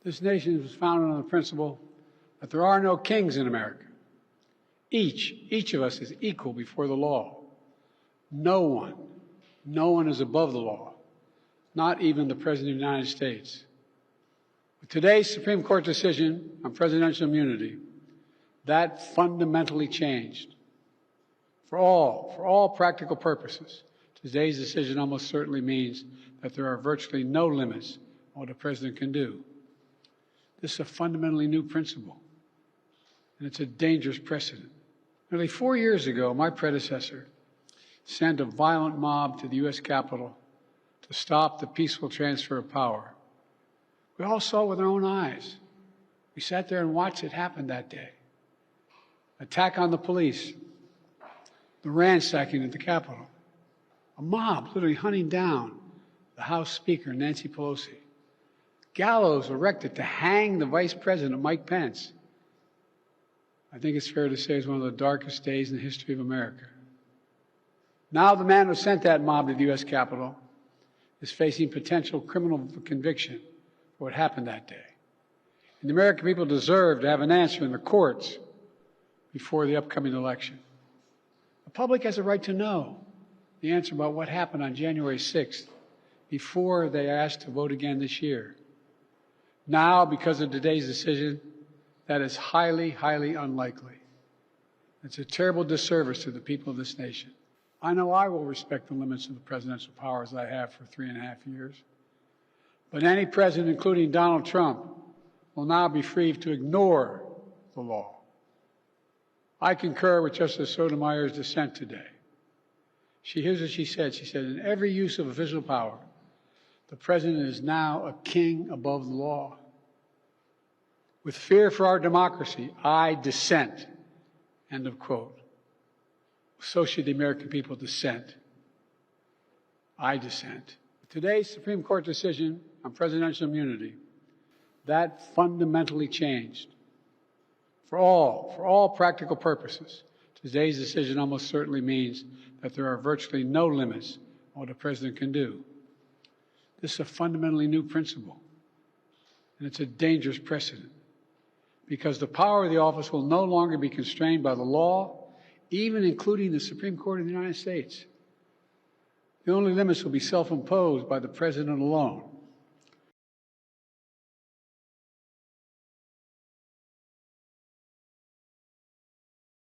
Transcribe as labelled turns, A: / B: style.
A: This nation was founded on the principle that there are no kings in America. Each of us is equal before the law. No one is above the law, not even the President of the United States. With today's Supreme Court decision on presidential immunity, that fundamentally changed. For all practical purposes, today's decision almost certainly means that there are virtually no limits on what a president can do. This is a fundamentally new principle, and it's a dangerous precedent. Nearly 4 years ago, my predecessor sent a violent mob to the U.S. Capitol to stop the peaceful transfer of power. We all saw it with our own eyes. We sat there and watched it happen that day. Attack on the police, the ransacking at the Capitol, a mob literally hunting down the House Speaker, Nancy Pelosi, gallows erected to hang the Vice President, Mike Pence. I think it's fair to say it's one of the darkest days in the history of America. Now the man who sent that mob to the U.S. Capitol is facing potential criminal conviction for what happened that day. And the American people deserve to have an answer in the courts before the upcoming election. The public has a right to know the answer about what happened on January 6th before they are asked to vote again this year. Now, because of today's decision, that is highly, highly unlikely. It's a terrible disservice to the people of this nation. I know I will respect the limits of the presidential powers I have for 3.5 years. But any president, including Donald Trump, will now be free to ignore the law. I concur with Justice Sotomayor's dissent today. Here's what she said. She said, in every use of official power, the president is now a king above the law. With fear for our democracy, I dissent. End of quote. So should the American people dissent. I dissent. Today's Supreme Court decision on presidential immunity, that fundamentally changed. For all practical purposes, today's decision almost certainly means that there are virtually no limits on what a president can do. This is a fundamentally new principle, and it's a dangerous precedent, because the power of the office will no longer be constrained by the law, even including the Supreme Court of the United States. The only limits will be self-imposed by the president alone.